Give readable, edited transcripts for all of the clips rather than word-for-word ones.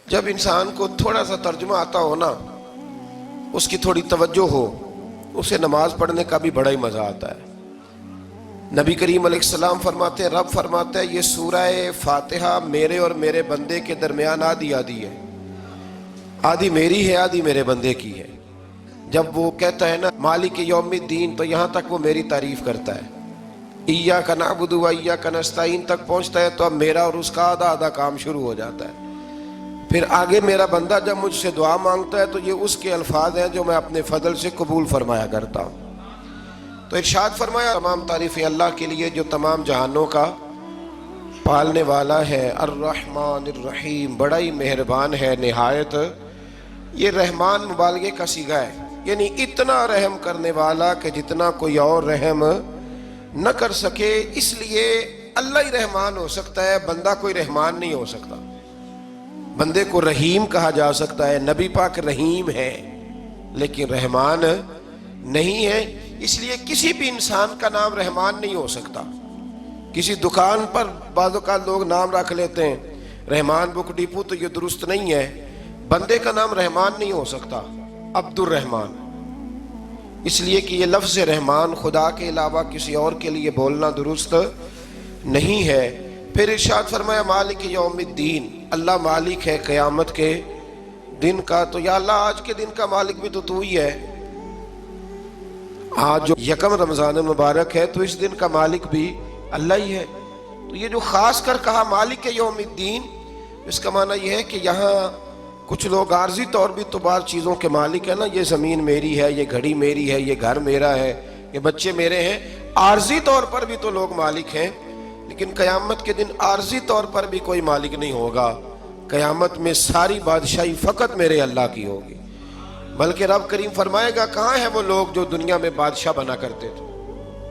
جب انسان کو تھوڑا سا ترجمہ آتا ہو نا، اس کی تھوڑی توجہ ہو، اسے نماز پڑھنے کا بھی بڑا ہی مزہ آتا ہے۔ نبی کریم علیہ السلام فرماتے ہیں، رب فرماتا ہے یہ سورہ فاتحہ میرے اور میرے بندے کے درمیان آدھی آدھی ہے، آدھی میری ہے آدھی میرے بندے کی ہے۔ جب وہ کہتا ہے نا مالک یوم الدین، تو یہاں تک وہ میری تعریف کرتا ہے، ایاک نعبد و ایاک نستعین تک پہنچتا ہے تو اب میرا اور اس کا آدھا آدھا کام شروع ہو جاتا ہے۔ پھر آگے میرا بندہ جب مجھ سے دعا مانگتا ہے تو یہ اس کے الفاظ ہیں جو میں اپنے فضل سے قبول فرمایا کرتا ہوں۔ تو ارشاد فرمایا تمام تعریفیں اللہ کے لیے جو تمام جہانوں کا پالنے والا ہے، الرحمن الرحیم، بڑا ہی مہربان ہے نہایت۔ یہ رحمان مبالغے کا صیغہ ہے، یعنی اتنا رحم کرنے والا کہ جتنا کوئی اور رحم نہ کر سکے، اس لیے اللہ ہی رحمان ہو سکتا ہے، بندہ کوئی رحمان نہیں ہو سکتا۔ بندے کو رحیم کہا جا سکتا ہے، نبی پاک رحیم ہے لیکن رحمان نہیں ہے، اس لیے کسی بھی انسان کا نام رحمان نہیں ہو سکتا۔ کسی دکان پر بعض اوقات لوگ نام رکھ لیتے ہیں رحمان بک ڈپو، تو یہ درست نہیں ہے۔ بندے کا نام رحمان نہیں ہو سکتا، عبد الرحمان، اس لیے کہ یہ لفظ رحمان خدا کے علاوہ کسی اور کے لیے بولنا درست نہیں ہے۔ پھر ارشاد فرمایا مالک یوم الدین، اللہ مالک ہے قیامت کے دن کا۔ تو یا اللہ آج کے دن کا مالک بھی تو ہی ہے، آج جو یکم رمضان مبارک ہے تو اس دن کا مالک بھی اللہ ہی ہے۔ تو یہ جو خاص کر کہا مالک یوم الدین، اس کا معنی یہ ہے کہ یہاں کچھ لوگ عارضی طور بھی تو بعض چیزوں کے مالک ہیں نا، یہ زمین میری ہے، یہ گھڑی میری ہے، یہ گھر میرا ہے، یہ بچے میرے ہیں، عارضی طور پر بھی تو لوگ مالک ہیں۔ لیکن قیامت کے دن عارضی طور پر بھی کوئی مالک نہیں ہوگا، قیامت میں ساری بادشاہی فقط میرے اللہ کی ہوگی۔ بلکہ رب کریم فرمائے گا کہاں ہیں وہ لوگ جو دنیا میں بادشاہ بنا کرتے تھے،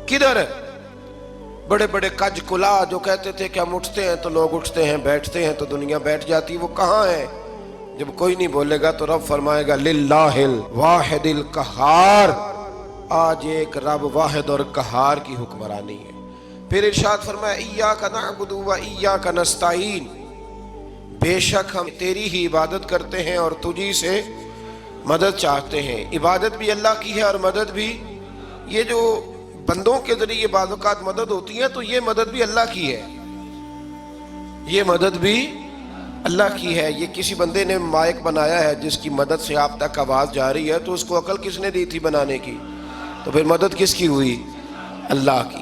کدھر ہے؟ بڑے بڑے کج کلا جو کہتے تھے کہ ہم اٹھتے ہیں تو لوگ اٹھتے ہیں، بیٹھتے ہیں تو دنیا بیٹھ جاتی، وہ کہاں ہے؟ جب کوئی نہیں بولے گا تو رب فرمائے گا للہ الواحد القہار، آج ایک رب واحد اور قہار کی حکمرانی ہے۔ پھر ارشاد فرمایا ایاک نعبد و ایاک نستعین، بے شک ہم تیری ہی عبادت کرتے ہیں اور تجھی سے مدد چاہتے ہیں۔ عبادت بھی اللہ کی ہے اور مدد بھی، یہ جو بندوں کے ذریعے بعض اوقات مدد ہوتی ہے تو یہ مدد بھی اللہ کی ہے، یہ مدد بھی اللہ کی ہے۔ یہ کسی بندے نے مائک بنایا ہے جس کی مدد سے آپ تک آواز جا رہی ہے، تو اس کو عقل کس نے دی تھی بنانے کی؟ تو پھر مدد کس کی ہوئی؟ اللہ کی۔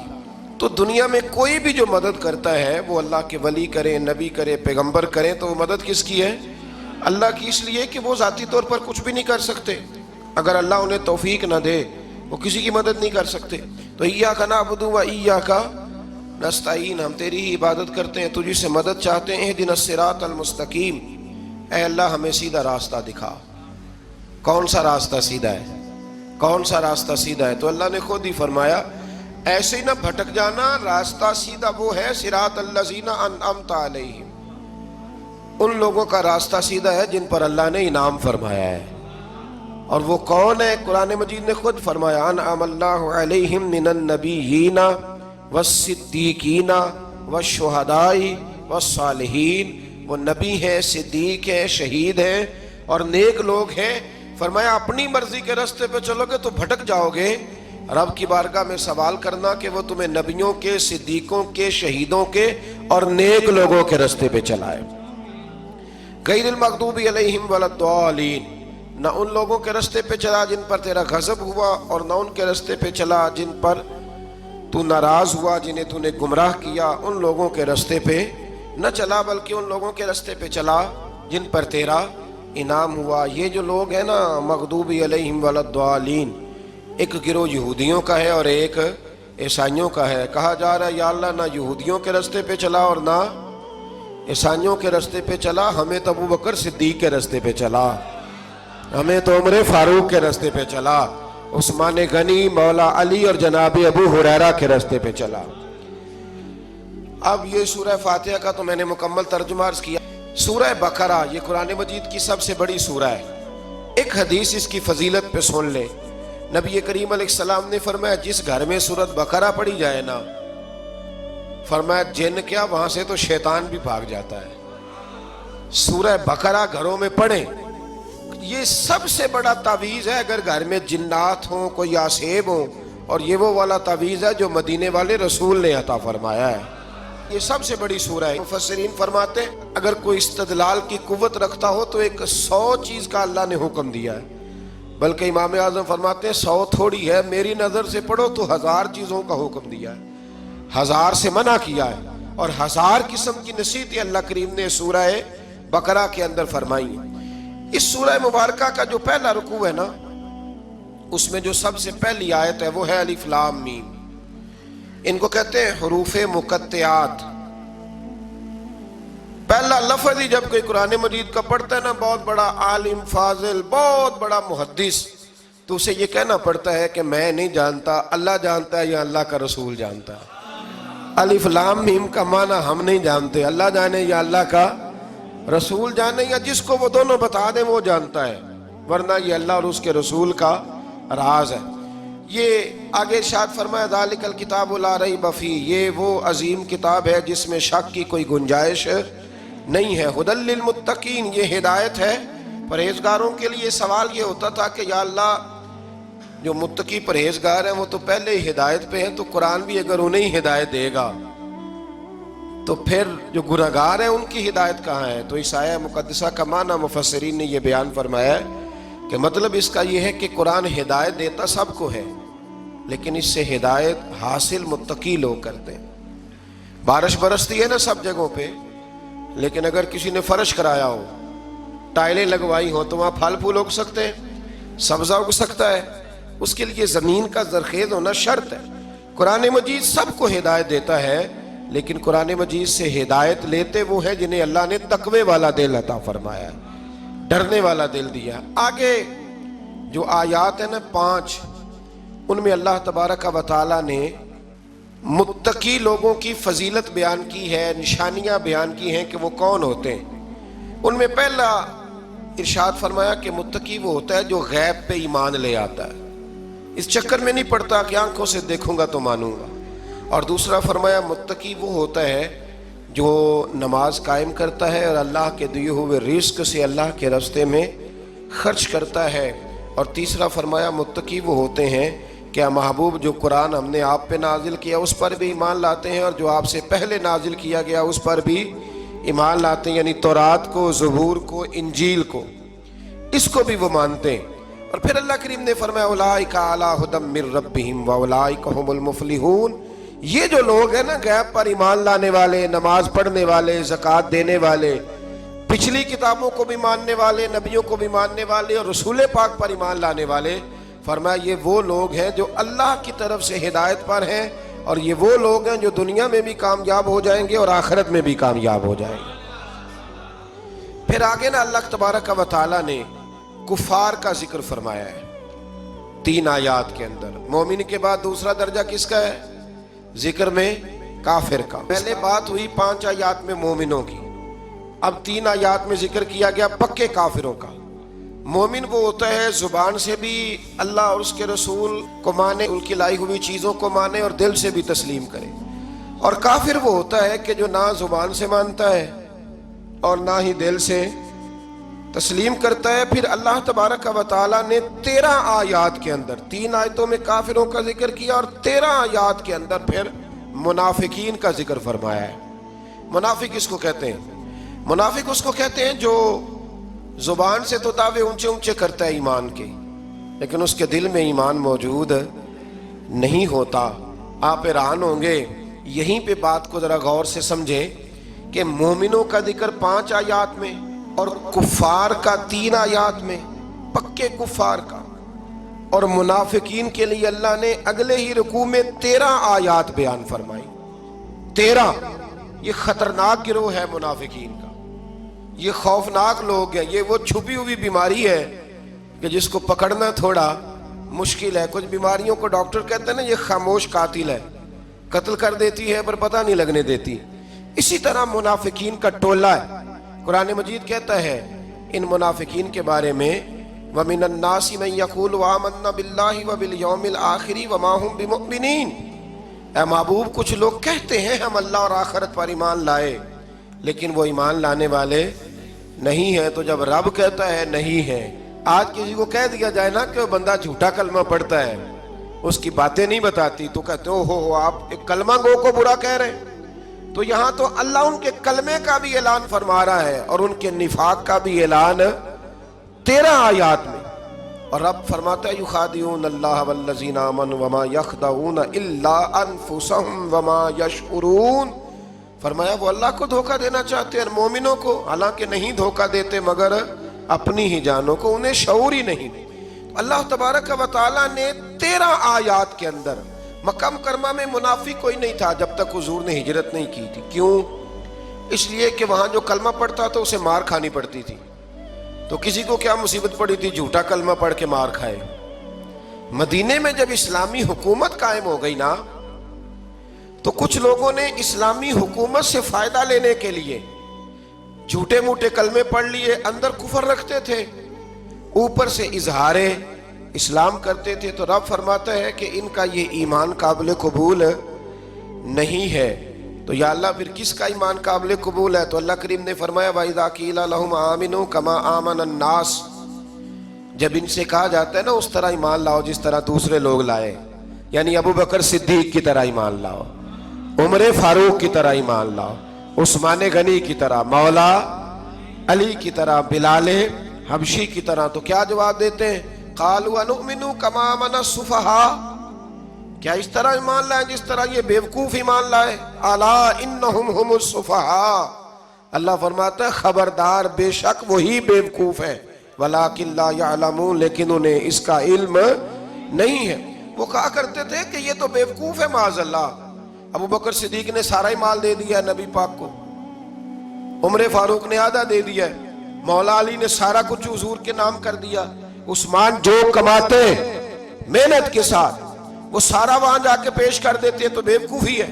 تو دنیا میں کوئی بھی جو مدد کرتا ہے وہ اللہ کے ولی کریں، نبی کرے، پیغمبر کریں، تو وہ مدد کس کی ہے؟ اللہ کی، اس لیے کہ وہ ذاتی طور پر کچھ بھی نہیں کر سکتے، اگر اللہ انہیں توفیق نہ دے وہ کسی کی مدد نہیں کر سکتے۔ تو ایاک نعبد و ایاک نستعین، ہم تیری ہی عبادت کرتے ہیں، تجھی سے مدد چاہتے ہیں۔ اہدنا الصراط المستقیم، اے اللہ ہمیں سیدھا راستہ دکھا۔ کون سا راستہ سیدھا ہے؟ کون سا راستہ سیدھا ہے؟ تو اللہ نے خود ہی فرمایا ایسے ہی نہ بھٹک جانا، راستہ سیدھا وہ ہے صراط الذین انعمت علیہم، ان لوگوں کا راستہ سیدھا ہے جن پر اللہ نے انعام فرمایا ہے۔ اور وہ کون ہے؟ قرآن مجید نے خود فرمایا انعم اللہ علیہم من النبیین والصدیقین والشہداء والصالحین، وہ نبی ہیں، صدیق ہیں، شہید ہیں اور نیک لوگ ہیں۔ فرمایا اپنی مرضی کے راستے پہ چلو گے تو بھٹک جاؤ گے، رب کی بارگاہ میں سوال کرنا کہ وہ تمہیں نبیوں کے، صدیقوں کے، شہیدوں کے اور نیک لوگوں کے راستے پہ چلائے۔ غیر المغضوب علیہم ولا الضالین، نہ ان لوگوں کے راستے پہ چلا جن پر تیرا غضب ہوا، اور نہ ان کے راستے پہ چلا جن پر تو ناراض ہوا، جنہیں تو نے گمراہ کیا، ان لوگوں کے راستے پہ نہ چلا، بلکہ ان لوگوں کے راستے پہ چلا جن پر تیرا انعام ہوا۔ یہ جو لوگ ہیں نا مغضوب علیہم ولا الضالین، ایک گروہ یہودیوں کا ہے اور ایک عیسائیوں کا ہے۔ کہا جا رہا ہے یا اللہ نہ یہودیوں کے راستے پہ چلا اور نہ عیسائیوں کے راستے پہ چلا، ہمیں تو ابوبکر صدیق کے راستے پہ چلا، ہمیں تو عمر فاروق کے راستے پہ چلا، عثمان غنی، مولا علی اور جناب ابو ہریرہ کے راستے پہ چلا۔ اب یہ سورہ فاتحہ کا تو میں نے مکمل ترجمہ عرض کیا۔ سورہ بقرہ یہ قرآن مجید کی سب سے بڑی سورہ ہے۔ ایک حدیث اس کی فضیلت پہ سن لیں، نبی کریم علیہ السلام نے فرمایا جس گھر میں سورۃ بقرہ پڑھی جائے نا، فرمایا جن کیا وہاں سے تو شیطان بھی بھاگ جاتا ہے۔ سورہ بقرہ گھروں میں پڑھیں. یہ سب سے بڑا تعویذ ہے. اگر گھر میں جنات ہوں، کوئی آسیب ہوں، اور یہ وہ والا تعویذ ہے جو مدینے والے رسول نے عطا فرمایا ہے. یہ سب سے بڑی سورہ ہے. مفسرین فرماتے ہیں اگر کوئی استدلال کی قوت رکھتا ہو تو ایک 100 چیز کا اللہ نے حکم دیا ہے. بلکہ امام اعظم فرماتے ہیں 100 تھوڑی ہے، میری نظر سے پڑھو تو 1000 چیزوں کا حکم دیا ہے، 1000 سے منع کیا ہے، اور 1000 قسم کی نصیحتیں اللہ کریم نے سورہ بقرہ کے اندر فرمائی ہیں. اس سورہ مبارکہ کا جو پہلا رکوع ہے نا، اس میں جو سب سے پہلی آیت ہے وہ ہے الف لام میم. ان کو کہتے ہیں حروف مقطعات. پہلا لفظ ہی جب کوئی قرآن مجید کا پڑھتا ہے نا، بہت بڑا عالم فاضل، بہت بڑا محدث، تو اسے یہ کہنا پڑتا ہے کہ میں نہیں جانتا، اللہ جانتا ہے یا اللہ کا رسول جانتا ہے. الف لام میم کا معنی ہم نہیں جانتے، اللہ جانے یا اللہ کا رسول جانے، یا جس کو وہ دونوں بتا دیں وہ جانتا ہے، ورنہ یہ اللہ اور اس کے رسول کا راز ہے. یہ آگے ارشاد فرمایا ذالک الکتاب لا ریب فیہ، یہ وہ عظیم کتاب ہے جس میں شک کی کوئی گنجائش نہیں ہے. ھدی للمتقین، یہ ہدایت ہے پرہیزگاروں کے لیے. سوال یہ ہوتا تھا کہ یا اللہ جو متقی پرہیزگار ہیں وہ تو پہلے ہی ہدایت پہ ہیں، تو قرآن بھی اگر انہیں ہدایت دے گا تو پھر جو گناہگار ہیں ان کی ہدایت کہاں ہے؟ تو اس آیہ مقدسہ کا معنی مفسرین نے یہ بیان فرمایا ہے کہ مطلب اس کا یہ ہے کہ قرآن ہدایت دیتا سب کو ہے، لیکن اس سے ہدایت حاصل متقی لوگ کرتے ہیں. بارش برستی ہے نا سب جگہوں پہ، لیکن اگر کسی نے فرش کرایا ہو، ٹائلیں لگوائی ہو، تو وہاں پھل پھول اگ سکتے ہیں، سبزہ اگ سکتا ہے. اس کے لیے زمین کا زرخیز ہونا شرط ہے. قرآن مجید سب کو ہدایت دیتا ہے، لیکن قرآن مجید سے ہدایت لیتے وہ ہیں جنہیں اللہ نے تقوی والا دل عطا فرمایا ہے، ڈرنے والا دل دیا. آگے جو آیات ہیں نا 5، ان میں اللہ تبارک و تعالی نے متقی لوگوں کی فضیلت بیان کی ہے، نشانیاں بیان کی ہیں کہ وہ کون ہوتے ہیں. ان میں پہلا ارشاد فرمایا کہ متقی وہ ہوتا ہے جو غیب پہ ایمان لے آتا ہے، اس چکر میں نہیں پڑتا کہ آنکھوں سے دیکھوں گا تو مانوں گا. اور دوسرا فرمایا متقی وہ ہوتا ہے جو نماز قائم کرتا ہے اور اللہ کے دیے ہوئے رزق سے اللہ کے راستے میں خرچ کرتا ہے. اور تیسرا فرمایا متقی وہ ہوتے ہیں کہ محبوب جو قرآن ہم نے آپ پہ نازل کیا اس پر بھی ایمان لاتے ہیں، اور جو آپ سے پہلے نازل کیا گیا اس پر بھی ایمان لاتے ہیں، یعنی تورات کو، زبور کو، انجیل کو، اس کو بھی وہ مانتے ہیں. اور پھر اللہ کریم نے فرمایا اولئک علی ھدی من ربہم واولئک ھم المفلحون. یہ جو لوگ ہیں نا غیب پر ایمان لانے والے، نماز پڑھنے والے، زکوٰۃ دینے والے، پچھلی کتابوں کو بھی ماننے والے، نبیوں کو بھی ماننے والے، اور رسول پاک پر ایمان لانے والے، فرمایا یہ وہ لوگ ہیں جو اللہ کی طرف سے ہدایت پر ہیں، اور یہ وہ لوگ ہیں جو دنیا میں بھی کامیاب ہو جائیں گے اور آخرت میں بھی کامیاب ہو جائیں گے. پھر آگے نا اللہ تبارک و تعالی نے کفار کا ذکر فرمایا ہے 3 آیات کے اندر. مومن کے بعد دوسرا درجہ کس کا ہے ذکر میں؟ کافر کا. پہلے بات ہوئی 5 آیات میں مومنوں کی، اب 3 آیات میں ذکر کیا گیا پکے کافروں کا. مومن وہ ہوتا ہے زبان سے بھی اللہ اور اس کے رسول کو مانے، ان کی لائی ہوئی چیزوں کو مانے اور دل سے بھی تسلیم کرے. اور کافر وہ ہوتا ہے کہ جو نہ زبان سے مانتا ہے اور نہ ہی دل سے تسلیم کرتا ہے. پھر اللہ تبارک و تعالیٰ نے 13 آیات کے اندر 3 آیتوں میں کافروں کا ذکر کیا، اور 13 آیات کے اندر پھر منافقین کا ذکر فرمایا ہے. منافق اس کو کہتے ہیں، منافق اس کو کہتے ہیں جو زبان سے تو دعوے اونچے اونچے کرتا ہے ایمان کے، لیکن اس کے دل میں ایمان موجود نہیں ہوتا. آپ حیران ہوں گے، یہیں پہ بات کو ذرا غور سے سمجھیں کہ مومنوں کا ذکر 5 آیات میں اور کفار کا 3 آیات میں، پکے کفار کا. اور منافقین کے لیے اللہ نے اگلے ہی رکوع میں 13 آیات بیان فرمائی. 13. یہ خطرناک گروہ ہے منافقین کا، یہ خوفناک لوگ ہیں. یہ وہ چھپی ہوئی بیماری ہے کہ جس کو پکڑنا تھوڑا مشکل ہے. کچھ بیماریوں کو ڈاکٹر کہتے ہیں نا یہ خاموش قاتل ہے، قتل کر دیتی ہے پر پتہ نہیں لگنے دیتی. اسی طرح منافقین کا ٹولہ ہے. قرآن مجید کہتا ہے ان منافقین کے بارے میں وَمِنَ النَّاسِ مَن يَقُولُ آمَنَّا بِاللَّهِ وَبِالْيَوْمِ الْآخِرِ وَمَا هُمْ بِمُؤْمِنِينَ. اے محبوب کچھ لوگ کہتے ہیں ہم اللہ اور آخرت پر ایمان لائے، لیکن وہ ایمان لانے والے نہیں ہے تو جب رب کہتا ہے نہیں ہے، آج کسی کو کہہ دیا جائے نا کہ وہ بندہ جھوٹا کلمہ پڑھتا ہے، اس کی باتیں نہیں بتاتی، تو کہتے ہو آپ ایک کلمہ گو کو برا کہہ رہے ہیں۔ تو یہاں تو اللہ ان کے کلمے کا بھی اعلان فرما رہا ہے اور ان کے نفاق کا بھی اعلان 13 آیات میں، اور رب فرماتا ہے یخادعون اللہ والذین آمنوا وما یخدعون الا انفسهم وما یشعرون، فرمایا وہ اللہ کو دھوکہ دینا چاہتے ہیں مومنوں کو، حالانکہ نہیں دھوکہ دیتے مگر اپنی ہی جانوں کو، انہیں شعور ہی نہیں۔ اللہ تبارک و تعالیٰ نے 13 آیات کے اندر مکہ مکرمہ میں منافق کوئی نہیں تھا جب تک حضور نے ہجرت نہیں کی تھی۔ کیوں؟ اس لیے کہ وہاں جو کلمہ پڑھتا تھا اسے مار کھانی پڑتی تھی۔ تو کسی کو کیا مصیبت پڑی تھی جھوٹا کلمہ پڑھ کے مار کھائے؟ مدینے میں جب اسلامی حکومت قائم ہو گئی نا، تو کچھ لوگوں نے اسلامی حکومت سے فائدہ لینے کے لیے جھوٹے موٹے کلمے پڑھ لیے، اندر کفر رکھتے تھے، اوپر سے اظہار اسلام کرتے تھے۔ تو رب فرماتا ہے کہ ان کا یہ ایمان قابل قبول نہیں ہے، تو یا اللہ پھر کس کا ایمان قابل قبول ہے؟ تو اللہ کریم نے فرمایا وَإِذَا قِيلَ لَهُمْ آمِنُوا كَمَا آمَنَ النَّاسِ، جب ان سے کہا جاتا ہے نا اس طرح ایمان لاؤ جس طرح دوسرے لوگ لائے، یعنی ابو بکر صدیق کی طرح ایمان لاؤ، عمر فاروق کی طرح ایمان لاؤ، عثمان غنی کی طرح، مولا علی کی طرح، بلال حبشی کی طرح، تو کیا جواب دیتے ہیں؟ قالوا انؤمن كما آمن السفهاء، کیا اس طرح ایمان لائیں جس طرح یہ بیوقوف ایمان لائے؟ الا انہم هم السفهاء، اللہ فرماتا ہے خبردار بے شک وہی بیوقوف ہے، ولکن لا يعلمون، لیکن انہیں اس کا علم نہیں ہے۔ وہ کہا کرتے تھے کہ یہ تو بیوقوف ہے معاذ اللہ، ابو بکر صدیق نے سارا ہی مال دے دیا ہے نبی پاک کو، عمر فاروق نے آدھا دے دیا ہے، مولا علی نے سارا کچھ حضور کے نام کر دیا، عثمان جو کماتے محنت کے ساتھ وہ سارا وہاں جا کے پیش کر دیتے ہیں، تو بیوقوفی ہے۔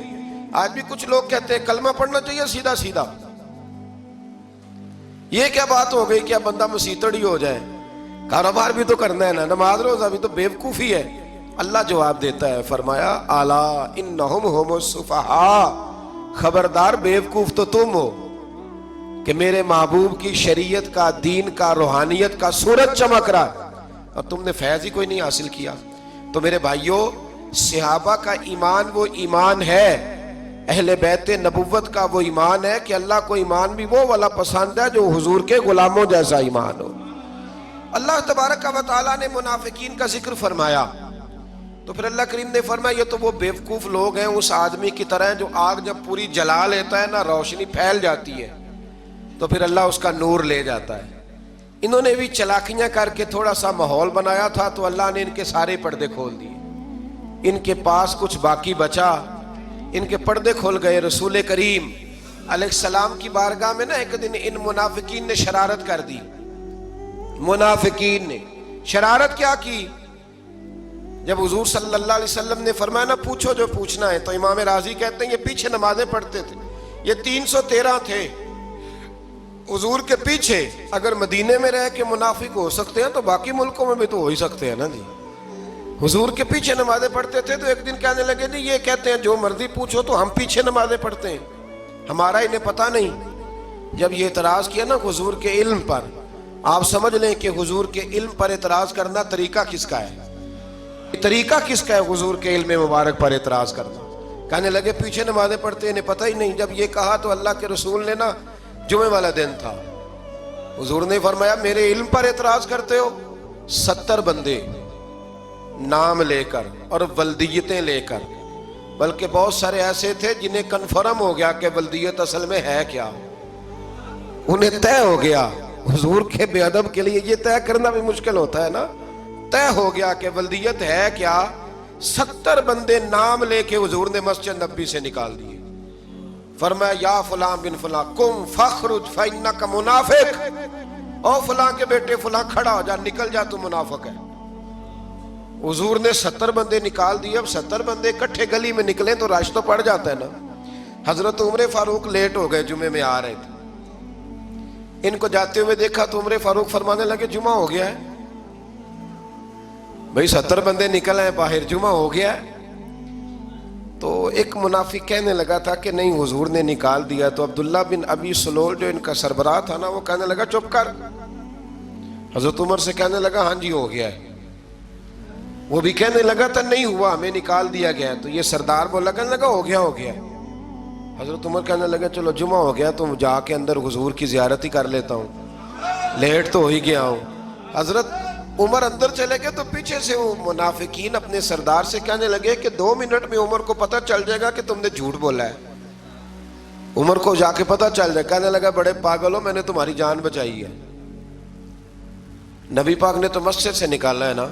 آج بھی کچھ لوگ کہتے ہیں کلمہ پڑھنا چاہیے سیدھا سیدھا، یہ کیا بات ہو گئی، کیا بندہ مسیتڑ ہی ہو جائے؟ کاروبار بھی تو کرنا ہے نا، نماز روزہ بھی، تو بیوقوفی ہے۔ اللہ جواب دیتا ہے، فرمایا الا انہم هم السفہاء، خبردار بیوقوف تو تم ہو کہ میرے محبوب کی شریعت کا، دین کا، روحانیت کا سورج چمک رہا ہے اور تم نے فیض ہی کوئی نہیں حاصل کیا۔ تو میرے بھائیوں، صحابہ کا ایمان وہ ایمان ہے، اہل بیت نبوت کا وہ ایمان ہے کہ اللہ کو ایمان بھی وہ والا پسند ہے جو حضور کے غلاموں جیسا ایمان ہو۔ اللہ تبارک و تعالیٰ نے منافقین کا ذکر فرمایا، تو پھر اللہ کریم نے فرمایا یہ تو وہ بیوقوف لوگ ہیں اس آدمی کی طرح جو آگ جب پوری جلا لیتا ہے نا، روشنی پھیل جاتی ہے تو پھر اللہ اس کا نور لے جاتا ہے۔ انہوں نے بھی چلاکیاں کر کے تھوڑا سا ماحول بنایا تھا، تو اللہ نے ان کے سارے پردے کھول دیے، ان کے پاس کچھ باقی بچا، ان کے پردے کھول گئے۔ رسول کریم علیہ السلام کی بارگاہ میں نا ایک دن ان منافقین نے شرارت کر دی۔ منافقین نے شرارت کیا کی؟ جب حضور صلی اللہ علیہ وسلم نے فرمایا نا پوچھو جو پوچھنا ہے، تو امام راضی کہتے ہیں یہ پیچھے نمازیں پڑھتے تھے، یہ 313 تھے حضور کے پیچھے۔ اگر مدینے میں رہ کے منافق ہو سکتے ہیں تو باقی ملکوں میں بھی تو ہو ہی سکتے ہیں نا جی۔ حضور کے پیچھے نمازیں پڑھتے تھے، تو ایک دن کہنے لگے جی یہ کہتے ہیں جو مرضی پوچھو تو ہم پیچھے نمازیں پڑھتے ہیں، ہمارا انہیں پتہ نہیں۔ جب یہ اعتراض کیا نا حضور کے علم پر، آپ سمجھ لیں کہ حضور کے علم پر اعتراض کرنا طریقہ کس کا ہے، طریقہ کس کا ہے حضور کے علم مبارک پر اعتراض کرنا۔ کہنے لگے پیچھے نمازیں پڑھتے انہیں پتہ ہی نہیں۔ جب یہ کہا تو اللہ کے رسول نے نا، جمعے والا دن تھا، حضور نے فرمایا میرے علم پر اعتراض کرتے ہو؟ 70 بندے نام لے کر اور ولدیتیں لے کر، بلکہ بہت سارے ایسے تھے جنہیں کنفرم ہو گیا کہ ولدیت اصل میں ہے کیا، انہیں طے ہو گیا۔ حضور کے بے ادب کے لیے یہ طے کرنا بھی مشکل ہوتا ہے نا، طے ہو گیا کہ ولدیت ہے کیا۔ 70 بندے نام لے کے حضور نے مسجد نبی سے نکال دیے، فرمایا یا فلاں بن فلاں قم فخرج فإنک منافق، او فلاں کے بیٹے فلاں کھڑا ہو جا، نکل جا، تو منافق ہے۔ حضور نے 70 بندے نکال دیے۔ اب 70 بندے اکٹھے گلی میں نکلیں تو رش تو پڑ جاتا ہے نا۔ حضرت عمر فاروق لیٹ ہو گئے، جمعے میں آ رہے تھے، ان کو جاتے ہوئے دیکھا تو عمر فاروق فرمانے لگے جمعہ ہو گیا ہے بھئی، 70 بندے نکل آئے باہر، جمعہ ہو گیا ہے۔ تو ایک منافق کہنے لگا تھا کہ نہیں حضور نے نکال دیا. تو عبداللہ بن ابی سلول جو ان کا سربراہ تھا نا وہ کہنے لگا چپ کر. حضرت عمر سے کہنے لگا ہاں جی ہو گیا ہے. وہ بھی کہنے لگا تھا نہیں ہوا ہمیں نکال دیا گیا. تو یہ سردار بولا کہنے لگا ہو گیا. حضرت عمر کہنے لگا چلو جمعہ ہو گیا تو جا کے اندر حضور کی زیارت ہی کر لیتا ہوں, لیٹ تو ہو ہی گیا ہوں. حضرت عمر اندر چلے گئے تو پیچھے سے وہ منافقین اپنے سردار سے کہنے لگے کہ 2 منٹ میں عمر کو پتہ چل جائے گا کہ تم نے جھوٹ بولا ہے. عمر کو جا کے پتہ چل جائے. کہنے لگا بڑے پاگل ہو, میں نے تمہاری جان بچائی ہے. نبی پاک نے تو مسجد سے نکالا ہے نا.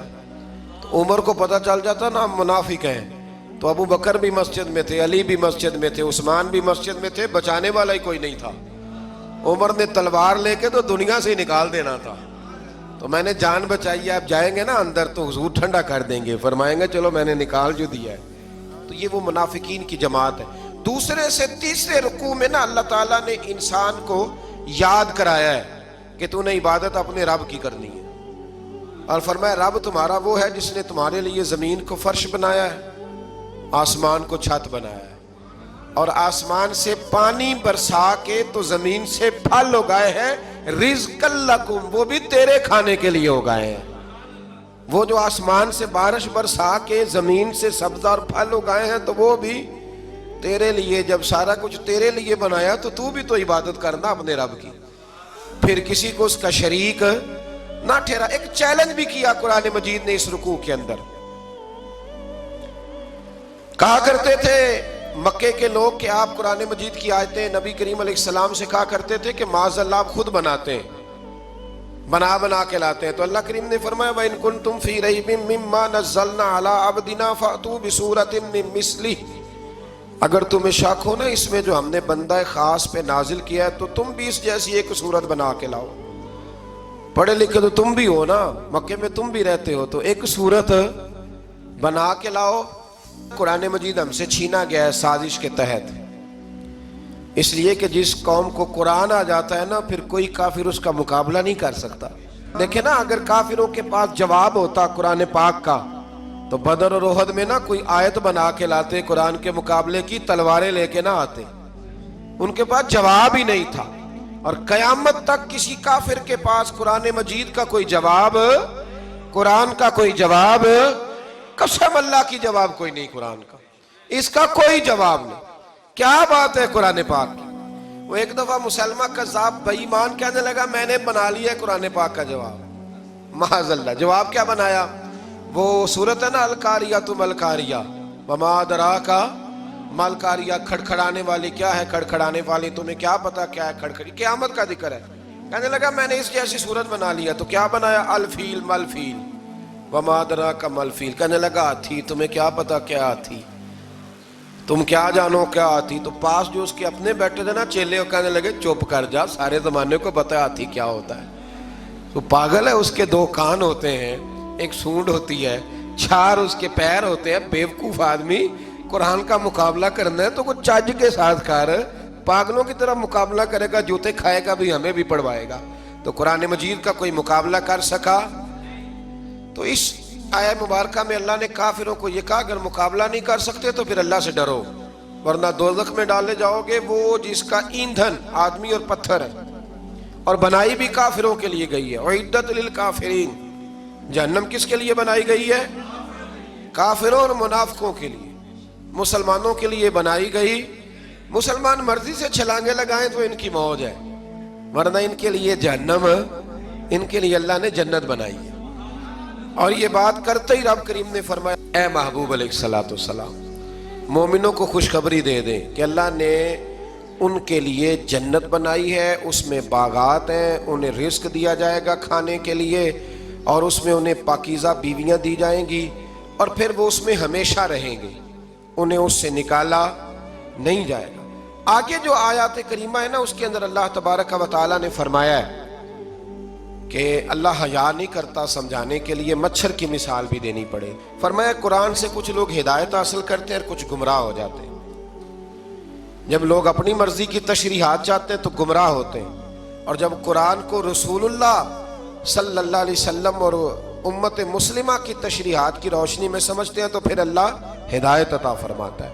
تو عمر کو پتہ چل جاتا نا ہم منافق ہیں. تو ابو بکر بھی مسجد میں تھے, علی بھی مسجد میں تھے, عثمان بھی مسجد میں تھے, بچانے والا ہی کوئی نہیں تھا. عمر نے تلوار لے کے تو دنیا سے ہی نکال دینا تھا. تو میں نے جان بچائی ہے, آپ جائیں گے نا اندر تو حضور ٹھنڈا کر دیں گے, فرمائیں گے چلو میں نے نکال جو دیا ہے. تو یہ وہ منافقین کی جماعت ہے. دوسرے سے تیسرے رکوع میں نا اللہ تعالیٰ نے انسان کو یاد کرایا ہے کہ تو نے عبادت اپنے رب کی کرنی ہے. اور فرمایا رب تمہارا وہ ہے جس نے تمہارے لیے زمین کو فرش بنایا ہے, آسمان کو چھت بنایا ہے, اور آسمان سے پانی برسا کے تو زمین سے پھل اگائے ہیں رزق لکم, وہ بھی تیرے کھانے کے لیے اگائے ہیں. وہ جو آسمان سے بارش برسا کے زمین سے سبز اور پھل اگائے ہیں تو وہ بھی تیرے لیے. جب سارا کچھ تیرے لیے بنایا تو بھی تو عبادت کرنا اپنے رب کی, پھر کسی کو اس کا شریک نہ ٹھہرا. ایک چیلنج بھی کیا قرآن مجید نے اس رکوع کے اندر. کہا کرتے تھے مکے کے لوگ کہ آپ قرآن مجید کی آیتیں نبی کریم علیہ السلام سے کہا کرتے تھے کہ معاذ اللہ آپ خود بناتے ہیں, بنا کے لاتے ہیں. تو اللہ کریم نے فرمایا وَإِن كُنتُمْ فِي رَيْبٍ مِّمَّا نَزَّلْنَا عَلَىٰ عَبْدِنَا فَأْتُوا بِسُورَةٍ مِّن مِّثْلِهِ, اگر تمہیں شک ہو نا اس میں جو ہم نے بندہ خاص پہ نازل کیا ہے تو تم بھی اس جیسی ایک صورت بنا کے لاؤ. پڑھے لکھے تو تم بھی ہو نا, مکے میں تم بھی رہتے ہو, تو ایک صورت بنا کے لاؤ. قرآن مجید ہم سے چھینا گیا ہے سازش کے تحت, اس لیے کہ جس قوم کو قرآن آ جاتا ہے نا پھر کوئی کافر اس کا مقابلہ نہیں کر سکتا. دیکھیں نا اگر کافروں کے پاس جواب ہوتا قرآن پاک کا تو بدر اور احد میں نا کوئی آیت بنا کے لاتے قرآن کے مقابلے کی, تلواریں لے کے نہ آتے. ان کے پاس جواب ہی نہیں تھا. اور قیامت تک کسی کافر کے پاس قرآن مجید کا کوئی جواب, قرآن کا کوئی جواب, قسم اللہ کی جواب کوئی نہیں قرآن کا, اس کا کوئی جواب نہیں. کیا بات ہے قرآن پاک کی. وہ ایک دفعہ مسلمہ کذاب بے ایمان کہنے لگا میں نے بنا لیا قرآن پاک کا جواب. معاذ اللہ, جواب کیا بنایا؟ وہ سورت ہے نا القاریۃ ما القاریۃ وما ادراک ما القاریۃ, کھڑکھڑانے والی کیا ہے, کھڑکھڑانے والی تمہیں کیا پتا کیا ہے کھڑکھڑی, قیامت کا ذکر ہے. کہنے لگا میں نے اس جیسی سورت بنا لیا. تو کیا بنایا؟ الفیل ملفیل وما ادراک ما الفیل. کہنے لگا ہاتھی, تمہیں کیا پتا کیا ہاتھی, تم کیا جانو کیا ہاتھی. تو پاس جو اس کے اپنے بیٹھے تھے نا چیلے, وہ کہنے لگے چپ کر جا, سارے زمانے کو پتا ہے ہاتھی کیا ہوتا ہے. تو پاگل ہے, اس کے 2 کان ہوتے ہیں, ایک سونڈ ہوتی ہے, 4 اس کے پیر ہوتے ہیں. بیوقوف آدمی, قرآن کا مقابلہ کرنا ہے تو کچھ چج کے ساتھ کر, پاگلوں کی طرح مقابلہ کرے گا, جوتے کھائے گا بھی ہمیں بھی پڑھوائے گا. تو قرآن مجید کا کوئی مقابلہ کر سکا؟ تو اس آیہ مبارکہ میں اللہ نے کافروں کو یہ کہا اگر مقابلہ نہیں کر سکتے تو پھر اللہ سے ڈرو, ورنہ دوزخ میں ڈالے جاؤ گے. وہ جس کا ایندھن آدمی اور پتھر ہے, اور بنائی بھی کافروں کے لیے گئی ہے. اعدت للکافرین, جہنم کس کے لیے بنائی گئی ہے؟ کافروں اور منافقوں کے لیے. مسلمانوں کے لیے بنائی گئی. مسلمان مرضی سے چھلانگے لگائیں تو ان کی موج ہے, ورنہ ان کے لیے جہنم, ان کے لیے اللہ نے جنت بنائی ہے. اور یہ بات کرتے ہی رب کریم نے فرمایا اے محبوب علیہ الصلوۃ والسلام, مومنوں کو خوشخبری دے دیں کہ اللہ نے ان کے لیے جنت بنائی ہے, اس میں باغات ہیں, انہیں رزق دیا جائے گا کھانے کے لیے, اور اس میں انہیں پاکیزہ بیویاں دی جائیں گی, اور پھر وہ اس میں ہمیشہ رہیں گے, انہیں اس سے نکالا نہیں جائے گا. آگے جو آیات کریمہ ہے نا اس کے اندر اللہ تبارک و تعالیٰ نے فرمایا ہے کہ اللہ حیا نہیں کرتا سمجھانے کے لیے مچھر کی مثال بھی دینی پڑے. فرمایا قرآن سے کچھ لوگ ہدایت حاصل کرتے ہیں اور کچھ گمراہ ہو جاتے ہیں. جب لوگ اپنی مرضی کی تشریحات چاہتے ہیں تو گمراہ ہوتے ہیں, اور جب قرآن کو رسول اللہ صلی اللہ علیہ وسلم اور امت مسلمہ کی تشریحات کی روشنی میں سمجھتے ہیں تو پھر اللہ ہدایت عطا فرماتا ہے.